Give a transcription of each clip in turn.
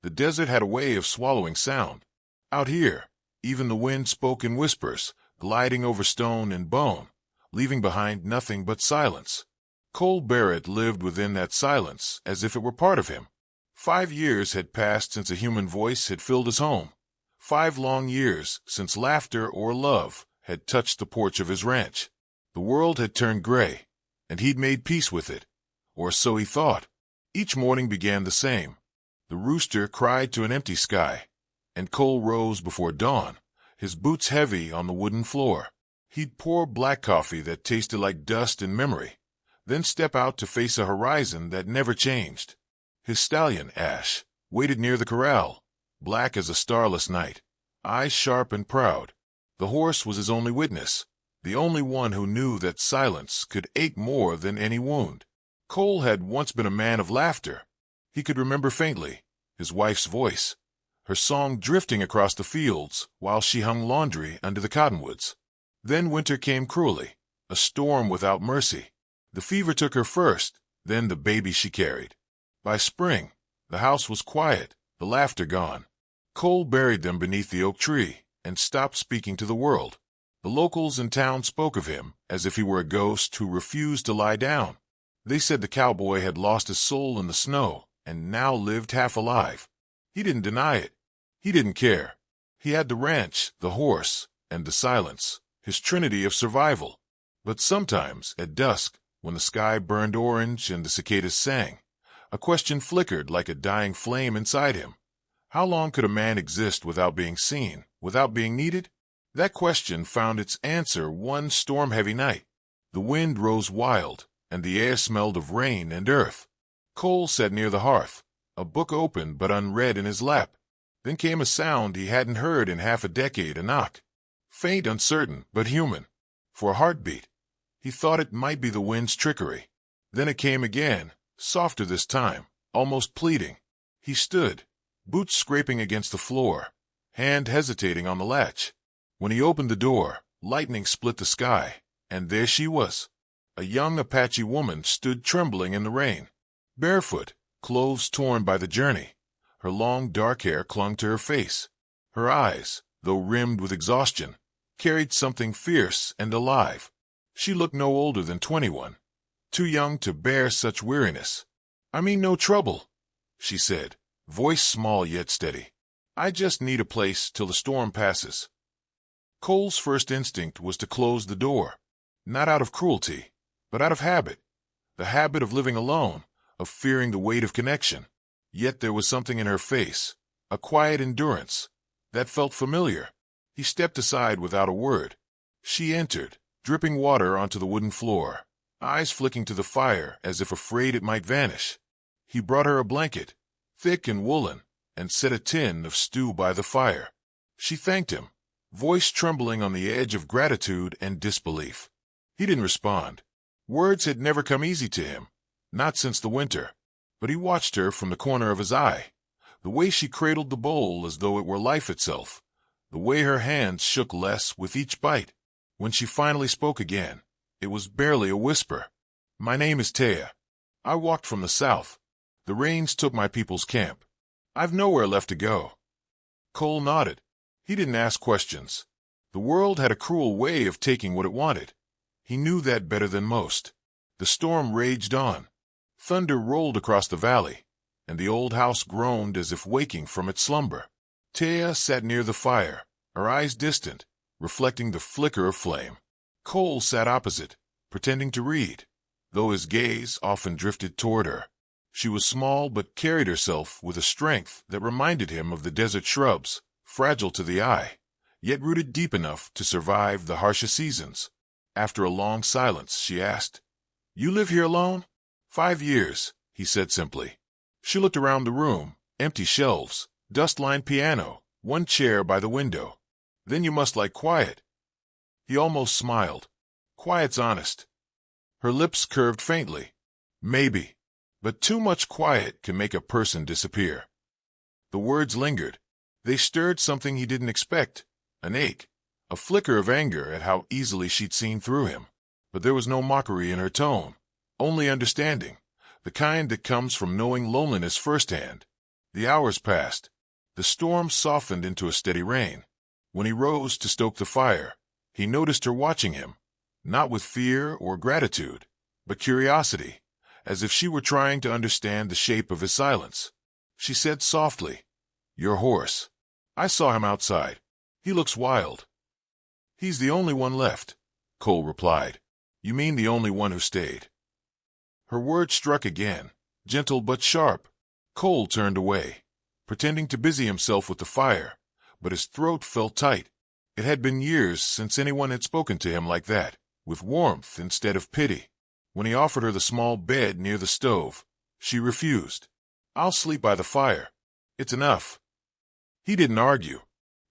The desert had a way of swallowing sound. Out here, even the wind spoke in whispers, gliding over stone and bone, leaving behind nothing but silence. Cole Barrett lived within that silence as if it were part of him. 5 years had passed since a human voice had filled his home. 5 long years since laughter or love had touched the porch of his ranch. The world had turned gray, and he'd made peace with it. Or so he thought. Each morning began the same. The rooster cried to an empty sky, and Cole rose before dawn, his boots heavy on the wooden floor. He'd pour black coffee that tasted like dust and memory, then step out to face a horizon that never changed. His stallion, Ash, waited near the corral, black as a starless night, eyes sharp and proud. The horse was his only witness, the only one who knew that silence could ache more than any wound. Cole had once been a man of laughter. He could remember faintly his wife's voice, her song drifting across the fields while she hung laundry under the cottonwoods. Then winter came cruelly, a storm without mercy. The fever took her first, then the baby she carried. By spring, the house was quiet, the laughter gone. Cole buried them beneath the oak tree and stopped speaking to the world. The locals in town spoke of him as if he were a ghost who refused to lie down. They said the cowboy had lost his soul in the snow and now lived half alive. He didn't deny it. He didn't care. He had the ranch, the horse, and the silence, his trinity of survival. But sometimes, at dusk, when the sky burned orange and the cicadas sang, a question flickered like a dying flame inside him. How long could a man exist without being seen, without being needed? That question found its answer one storm-heavy night. The wind rose wild, and the air smelled of rain and earth. Cole sat near the hearth, a book open but unread in his lap. Then came a sound he hadn't heard in half a decade, a knock. Faint, uncertain, but human. For a heartbeat. He thought it might be the wind's trickery. Then it came again, softer this time, almost pleading. He stood, boots scraping against the floor, hand hesitating on the latch. When he opened the door, lightning split the sky, and there she was. A young Apache woman stood trembling in the rain. Barefoot, clothes torn by the journey. Her long dark hair clung to her face. Her eyes, though rimmed with exhaustion, carried something fierce and alive. She looked no older than 21, too young to bear such weariness. "I mean no trouble," she said, voice small yet steady. "I just need a place till the storm passes." Cole's first instinct was to close the door, not out of cruelty, but out of habit, the habit of living alone, of fearing the weight of connection. Yet there was something in her face, a quiet endurance, that felt familiar. He stepped aside without a word. She entered, dripping water onto the wooden floor, eyes flicking to the fire as if afraid it might vanish. He brought her a blanket, thick and woolen, and set a tin of stew by the fire. She thanked him, voice trembling on the edge of gratitude and disbelief. He didn't respond. Words had never come easy to him, not since the winter. But he watched her from the corner of his eye, the way she cradled the bowl as though it were life itself, the way her hands shook less with each bite. When she finally spoke again, it was barely a whisper. "My name is Taya. I walked from the south. The rains took my people's camp. I've nowhere left to go." Cole nodded. He didn't ask questions. The world had a cruel way of taking what it wanted. He knew that better than most. The storm raged on. Thunder rolled across the valley, and the old house groaned as if waking from its slumber. Taya sat near the fire, her eyes distant, reflecting the flicker of flame. Cole sat opposite, pretending to read, though his gaze often drifted toward her. She was small but carried herself with a strength that reminded him of the desert shrubs, fragile to the eye, yet rooted deep enough to survive the harshest seasons. After a long silence, she asked, "You live here alone?" "5 years," he said simply. She looked around the room, empty shelves, dust-lined piano, one chair by the window. "Then you must like quiet." He almost smiled. "Quiet's honest." Her lips curved faintly. "Maybe. But too much quiet can make a person disappear." The words lingered. They stirred something he didn't expect, an ache, a flicker of anger at how easily she'd seen through him. But there was no mockery in her tone. Only understanding, the kind that comes from knowing loneliness firsthand. The hours passed. The storm softened into a steady rain. When he rose to stoke the fire, he noticed her watching him, not with fear or gratitude, but curiosity, as if she were trying to understand the shape of his silence. She said softly, "Your horse. I saw him outside. He looks wild." "He's the only one left," Cole replied. "You mean the only one who stayed." Her words struck again, gentle but sharp. Cole turned away, pretending to busy himself with the fire, but his throat felt tight. It had been years since anyone had spoken to him like that, with warmth instead of pity. When he offered her the small bed near the stove, she refused. "I'll sleep by the fire. It's enough." He didn't argue.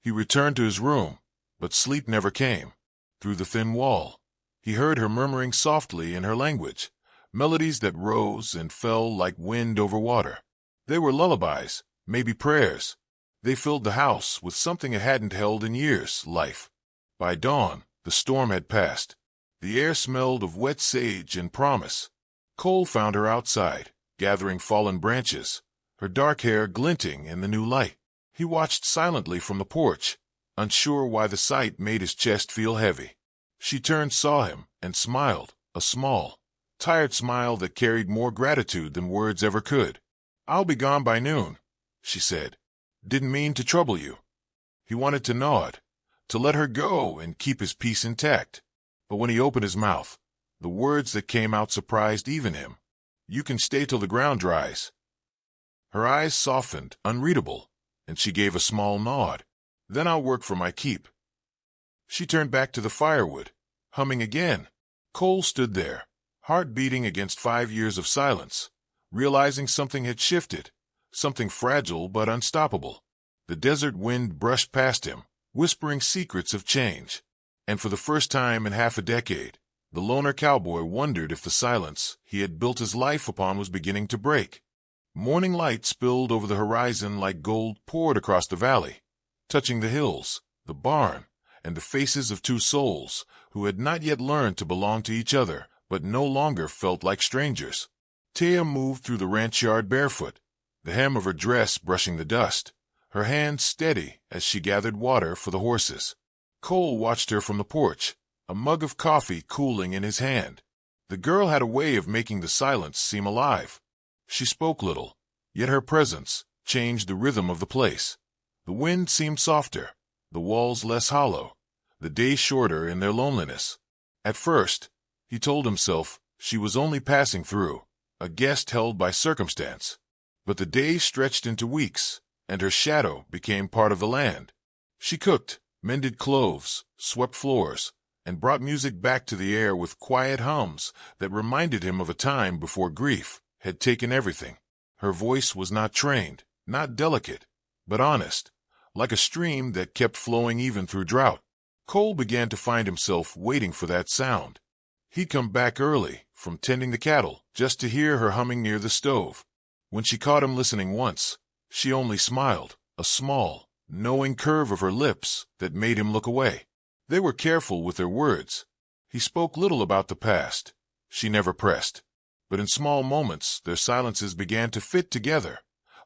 He returned to his room, but sleep never came. Through the thin wall, he heard her murmuring softly in her language, melodies that rose and fell like wind over water. They were lullabies, maybe prayers. They filled the house with something it hadn't held in years, life. By dawn, the storm had passed. The air smelled of wet sage and promise. Cole found her outside, gathering fallen branches, her dark hair glinting in the new light. He watched silently from the porch, unsure why the sight made his chest feel heavy. She turned, saw him, and smiled, a small, tired smile that carried more gratitude than words ever could. "I'll be gone by noon," she said. "Didn't mean to trouble you." He wanted to nod, to let her go and keep his peace intact. But when he opened his mouth, the words that came out surprised even him. "You can stay till the ground dries." Her eyes softened, unreadable, and she gave a small nod. "Then I'll work for my keep." She turned back to the firewood, humming again. Cole stood there, heart beating against 5 years of silence, realizing something had shifted, something fragile but unstoppable. The desert wind brushed past him, whispering secrets of change. And for the first time in half a decade, the loner cowboy wondered if the silence he had built his life upon was beginning to break. Morning light spilled over the horizon like gold poured across the valley, touching the hills, the barn, and the faces of two souls who had not yet learned to belong to each other, but no longer felt like strangers. Taya moved through the ranch yard barefoot, the hem of her dress brushing the dust, her hands steady as she gathered water for the horses. Cole watched her from the porch, a mug of coffee cooling in his hand. The girl had a way of making the silence seem alive. She spoke little, yet her presence changed the rhythm of the place. The wind seemed softer, the walls less hollow, the days shorter in their loneliness. At first, he told himself she was only passing through, a guest held by circumstance. But the days stretched into weeks, and her shadow became part of the land. She cooked, mended clothes, swept floors, and brought music back to the air with quiet hums that reminded him of a time before grief had taken everything. Her voice was not trained, not delicate, but honest, like a stream that kept flowing even through drought. Cole began to find himself waiting for that sound. He'd come back early from tending the cattle just to hear her humming near the stove. When she caught him listening once, she only smiled, a small, knowing curve of her lips that made him look away. They were careful with their words. He spoke little about the past. She never pressed. But in small moments, their silences began to fit together,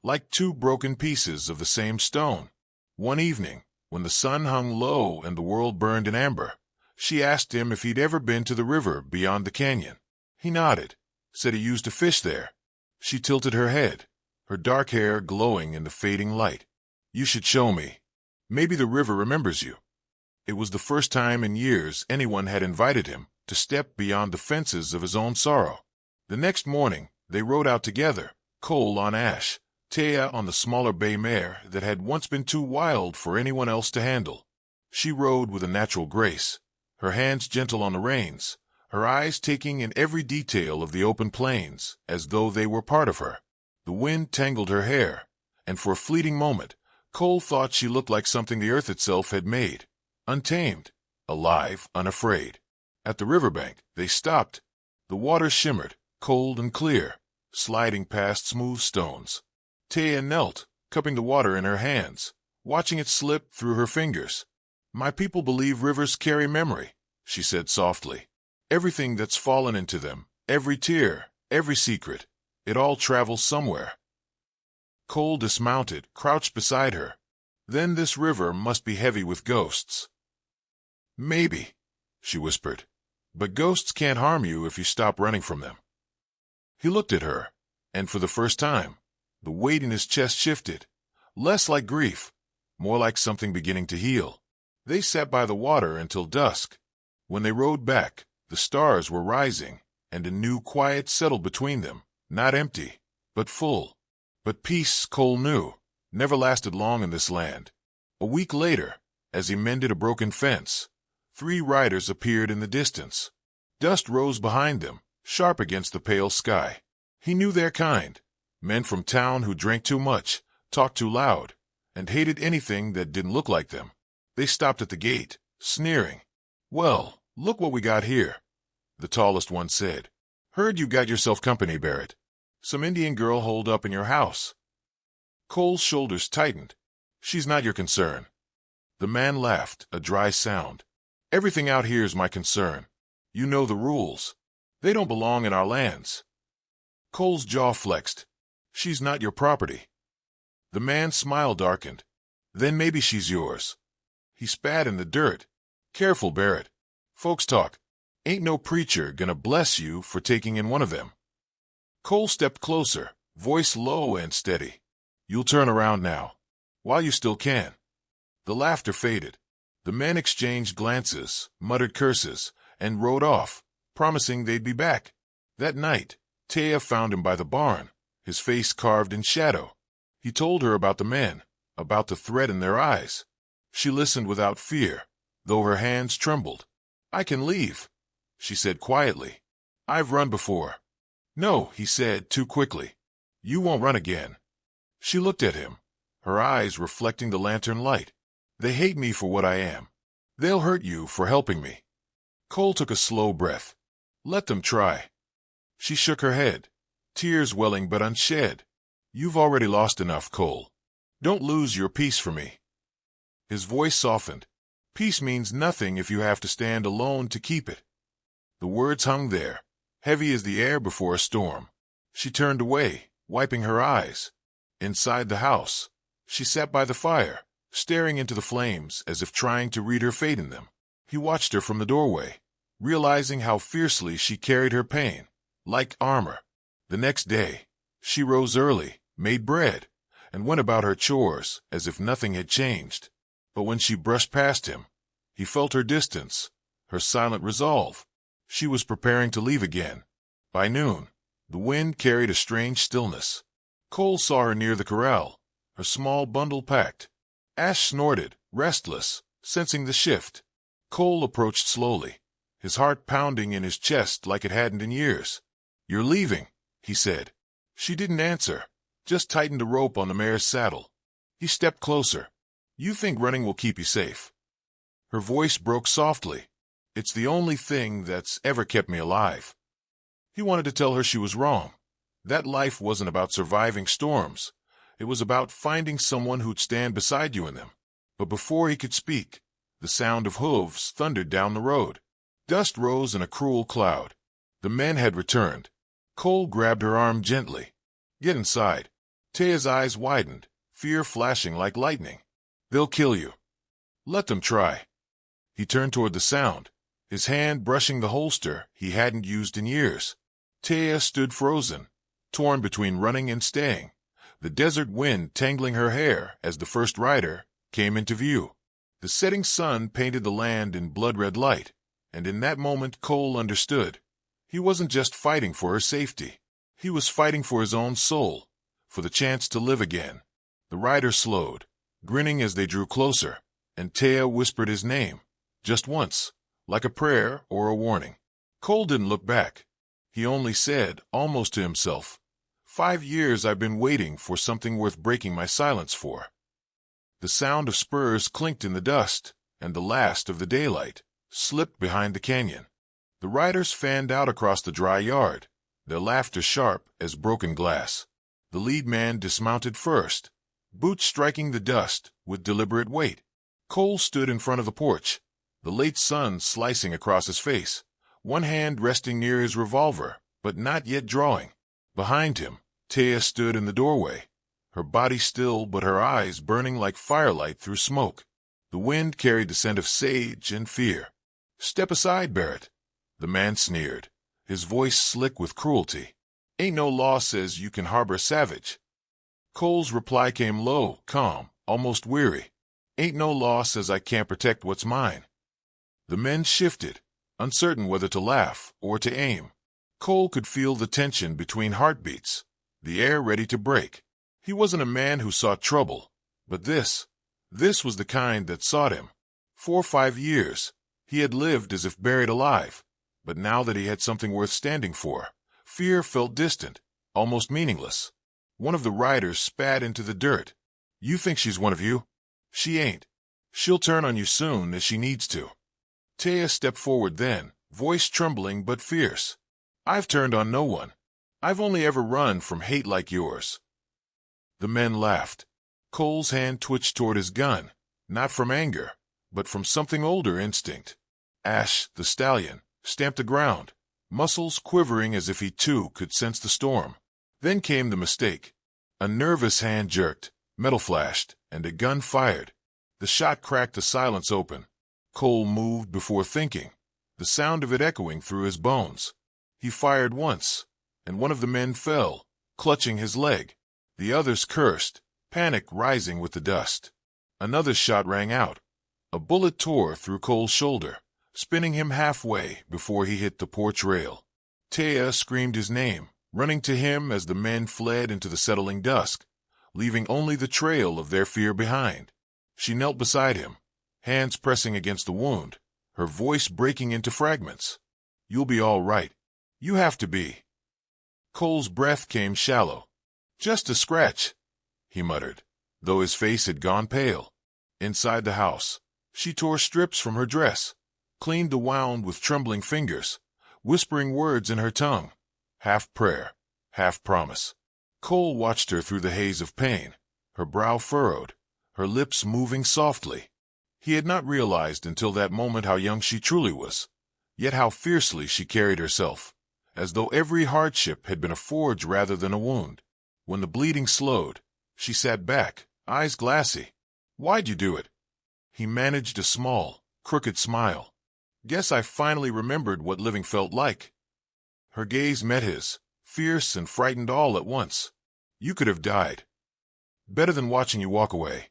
like two broken pieces of the same stone. One evening, when the sun hung low and the world burned in amber, she asked him if he'd ever been to the river beyond the canyon. He nodded, said he used to fish there. She tilted her head, her dark hair glowing in the fading light. "You should show me. Maybe the river remembers you." It was the first time in years anyone had invited him to step beyond the fences of his own sorrow. The next morning, they rode out together, Cole on Ash, Taya on the smaller bay mare that had once been too wild for anyone else to handle. She rode with a natural grace, her hands gentle on the reins, her eyes taking in every detail of the open plains, as though they were part of her. The wind tangled her hair, and for a fleeting moment, Cole thought she looked like something the earth itself had made, untamed, alive, unafraid. At the riverbank, they stopped. The water shimmered, cold and clear, sliding past smooth stones. Taya knelt, cupping the water in her hands, watching it slip through her fingers. "My people believe rivers carry memory," she said softly. "Everything that's fallen into them, every tear, every secret, it all travels somewhere." Cole dismounted, crouched beside her. Then this river must be heavy with ghosts. Maybe, she whispered. But ghosts can't harm you if you stop running from them. He looked at her, and for the first time, the weight in his chest shifted, less like grief, more like something beginning to heal. They sat by the water until dusk. When they rowed back, the stars were rising, and a new quiet settled between them, not empty, but full. But peace, Cole knew, never lasted long in this land. A week later, as he mended a broken fence, 3 riders appeared in the distance. Dust rose behind them, sharp against the pale sky. He knew their kind, men from town who drank too much, talked too loud, and hated anything that didn't look like them. They stopped at the gate, sneering. "Well, look what we got here," the tallest one said. "Heard you got yourself company, Barrett. Some Indian girl holed up in your house." Cole's shoulders tightened. "She's not your concern." The man laughed, a dry sound. "Everything out here is my concern. You know the rules. They don't belong in our lands." Cole's jaw flexed. "She's not your property." The man's smile darkened. "Then maybe she's yours." He spat in the dirt. "Careful, Barrett. Folks talk. Ain't no preacher gonna bless you for taking in one of them." Cole stepped closer, voice low and steady. "You'll turn around now, while you still can." The laughter faded. The men exchanged glances, muttered curses, and rode off, promising they'd be back. That night, Taya found him by the barn, his face carved in shadow. He told her about the men, about the threat in their eyes. She listened without fear, though her hands trembled. "I can leave," she said quietly. "I've run before." "No," he said too quickly. "You won't run again." She looked at him, her eyes reflecting the lantern light. "They hate me for what I am. They'll hurt you for helping me." Cole took a slow breath. "Let them try." She shook her head, tears welling but unshed. "You've already lost enough, Cole. Don't lose your peace for me." His voice softened. "Peace means nothing if you have to stand alone to keep it." The words hung there, heavy as the air before a storm. She turned away, wiping her eyes. Inside the house, she sat by the fire, staring into the flames as if trying to read her fate in them. He watched her from the doorway, realizing how fiercely she carried her pain, like armor. The next day, she rose early, made bread, and went about her chores as if nothing had changed. But when she brushed past him, he felt her distance, her silent resolve. She was preparing to leave again. By noon, the wind carried a strange stillness. Cole saw her near the corral, her small bundle packed. Ash snorted, restless, sensing the shift. Cole approached slowly, his heart pounding in his chest like it hadn't in years. "You're leaving," he said. She didn't answer, just tightened a rope on the mare's saddle. He stepped closer. "You think running will keep you safe?" Her voice broke softly. "It's the only thing that's ever kept me alive." He wanted to tell her she was wrong. That life wasn't about surviving storms. It was about finding someone who'd stand beside you in them. But before he could speak, the sound of hooves thundered down the road. Dust rose in a cruel cloud. The men had returned. Cole grabbed her arm gently. "Get inside." Taya's eyes widened, fear flashing like lightning. "They'll kill you." "Let them try." He turned toward the sound, his hand brushing the holster he hadn't used in years. Taya stood frozen, torn between running and staying, the desert wind tangling her hair as the first rider came into view. The setting sun painted the land in blood-red light, and in that moment Cole understood. He wasn't just fighting for her safety. He was fighting for his own soul, for the chance to live again. The rider slowed, grinning as they drew closer, and Taya whispered his name, just once, like a prayer or a warning. Cole didn't look back. He only said, almost to himself, 5 years I've been waiting for something worth breaking my silence for. The sound of spurs clinked in the dust, and the last of the daylight slipped behind the canyon. The riders fanned out across the dry yard, their laughter sharp as broken glass. The lead man dismounted first, boots striking the dust with deliberate weight. Cole stood in front of the porch, the late sun slicing across his face, one hand resting near his revolver, but not yet drawing. Behind him, Taya stood in the doorway, her body still but her eyes burning like firelight through smoke. The wind carried the scent of sage and fear. "Step aside, Barrett," the man sneered, his voice slick with cruelty. "Ain't no law says you can harbor a savage." Cole's reply came low, calm, almost weary. "Ain't no law says I can't protect what's mine." The men shifted, uncertain whether to laugh or to aim. Cole could feel the tension between heartbeats, the air ready to break. He wasn't a man who sought trouble, but this was the kind that sought him. 4 or 5 years, he had lived as if buried alive, but now that he had something worth standing for, fear felt distant, almost meaningless. One of the riders spat into the dirt. "You think she's one of you? She ain't. She'll turn on you soon as she needs to." Taya stepped forward then, voice trembling but fierce. "I've turned on no one. I've only ever run from hate like yours." The men laughed. Cole's hand twitched toward his gun, not from anger, but from something older instinct. Ash, the stallion, stamped the ground, muscles quivering as if he too could sense the storm. Then came the mistake. A nervous hand jerked, metal flashed, and a gun fired. The shot cracked the silence open. Cole moved before thinking, the sound of it echoing through his bones. He fired once, and one of the men fell, clutching his leg. The others cursed, panic rising with the dust. Another shot rang out. A bullet tore through Cole's shoulder, spinning him halfway before he hit the porch rail. Taya screamed his name, running to him as the men fled into the settling dusk, leaving only the trail of their fear behind. She knelt beside him, hands pressing against the wound, her voice breaking into fragments. "You'll be all right. You have to be." Cole's breath came shallow. "Just a scratch," he muttered, though his face had gone pale. Inside the house, she tore strips from her dress, cleaned the wound with trembling fingers, whispering words in her tongue, half prayer, half promise. Cole watched her through the haze of pain, her brow furrowed, her lips moving softly. He had not realized until that moment how young she truly was, yet how fiercely she carried herself, as though every hardship had been a forge rather than a wound. When the bleeding slowed, she sat back, eyes glassy. "Why'd you do it?" He managed a small, crooked smile. "Guess I finally remembered what living felt like." Her gaze met his, fierce and frightened all at once. "You could have died. Better than watching you walk away."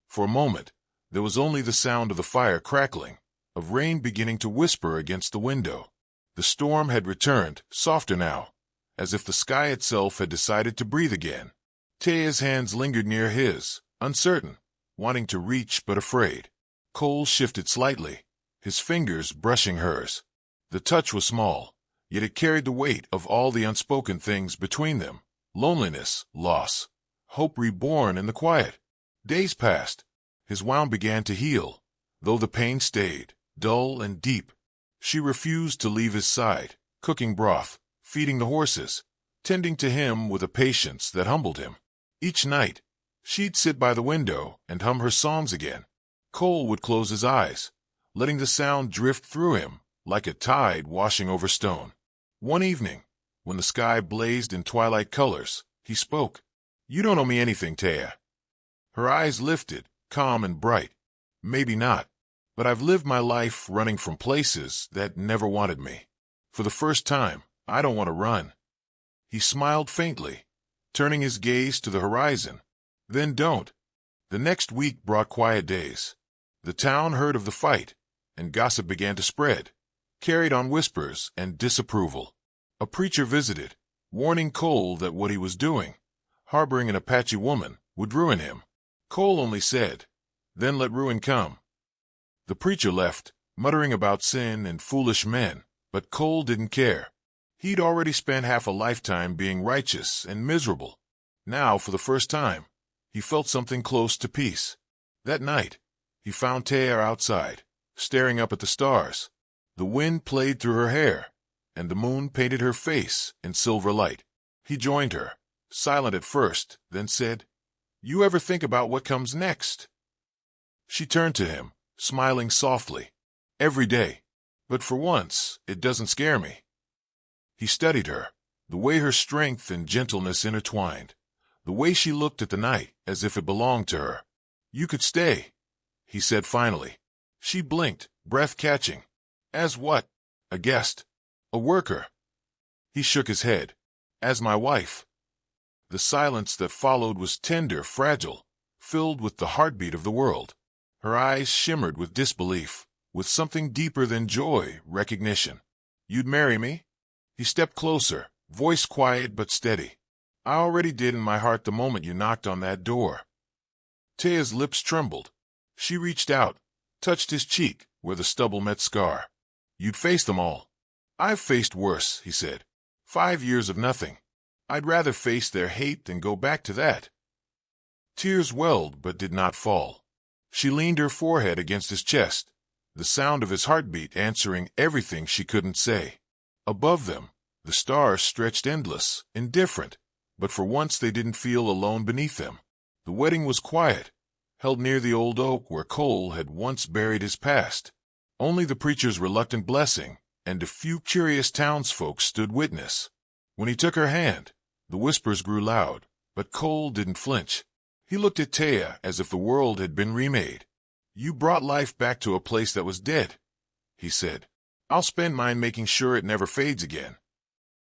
For a moment, there was only the sound of the fire crackling, of rain beginning to whisper against the window. The storm had returned, softer now, as if the sky itself had decided to breathe again. Taya's hands lingered near his, uncertain, wanting to reach but afraid. Cole shifted slightly, his fingers brushing hers. The touch was small, yet it carried the weight of all the unspoken things between them: loneliness, loss, hope reborn in the quiet. Days passed. His wound began to heal, though the pain stayed, dull and deep. She refused to leave his side, cooking broth, feeding the horses, tending to him with a patience that humbled him. Each night, she'd sit by the window and hum her songs again. Cole would close his eyes, letting the sound drift through him like a tide washing over stone. One evening, when the sky blazed in twilight colors, he spoke. "You don't owe me anything, Taya." Her eyes lifted, calm and bright. "Maybe not, but I've lived my life running from places that never wanted me. For the first time, I don't want to run." He smiled faintly, turning his gaze to the horizon. "Then don't." The next week brought quiet days. The town heard of the fight, and gossip began to spread, carried on whispers and disapproval. A preacher visited, warning Cole that what he was doing, harboring an Apache woman, would ruin him. Cole only said, "Then let ruin come." The preacher left, muttering about sin and foolish men, but Cole didn't care. He'd already spent half a lifetime being righteous and miserable. Now, for the first time, he felt something close to peace. That night, he found Taya outside, staring up at the stars. The wind played through her hair, and the moon painted her face in silver light. He joined her, silent at first, then said, "You ever think about what comes next?" She turned to him, smiling softly. "Every day. But for once, it doesn't scare me." He studied her, the way her strength and gentleness intertwined, the way she looked at the night as if it belonged to her. "You could stay," he said finally. She blinked, breath catching. "As what?" "A guest. A worker." He shook his head. "As my wife." The silence that followed was tender, fragile, filled with the heartbeat of the world. Her eyes shimmered with disbelief, with something deeper than joy, recognition. "You'd marry me?" He stepped closer, voice quiet but steady. "I already did in my heart the moment you knocked on that door." Taya's lips trembled. She reached out, touched his cheek where the stubble met scar. "You'd face them all." "I've faced worse," he said. 5 years of nothing. I'd rather face their hate than go back to that." Tears welled but did not fall. She leaned her forehead against his chest, the sound of his heartbeat answering everything she couldn't say. Above them, the stars stretched endless, indifferent, but for once they didn't feel alone beneath them. The wedding was quiet, held near the old oak where Cole had once buried his past. Only the preacher's reluctant blessing and a few curious townsfolk stood witness. When he took her hand, the whispers grew loud, but Cole didn't flinch. He looked at Taya as if the world had been remade. "You brought life back to a place that was dead," he said. "I'll spend mine making sure it never fades again."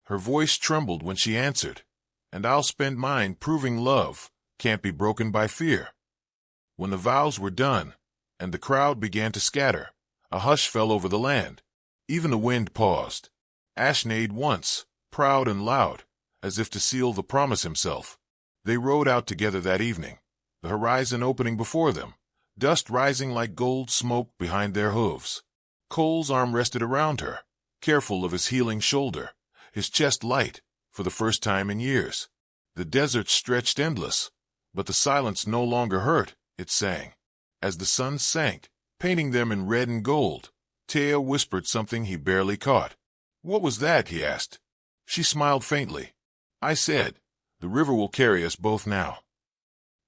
Her voice trembled when she answered, "And I'll spend mine proving love can't be broken by fear." When the vows were done, and the crowd began to scatter, a hush fell over the land. Even the wind paused. Ash neighed once, proud and loud, as if to seal the promise himself. They rode out together that evening, the horizon opening before them, dust rising like gold smoke behind their hooves. Cole's arm rested around her, careful of his healing shoulder, his chest light, for the first time in years. The desert stretched endless, but the silence no longer hurt, it sang. As the sun sank, painting them in red and gold, Taya whispered something he barely caught. "What was that?" he asked. She smiled faintly. "I said, the river will carry us both now."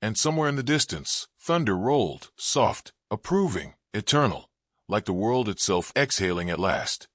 And somewhere in the distance, thunder rolled, soft, approving, eternal, like the world itself exhaling at last.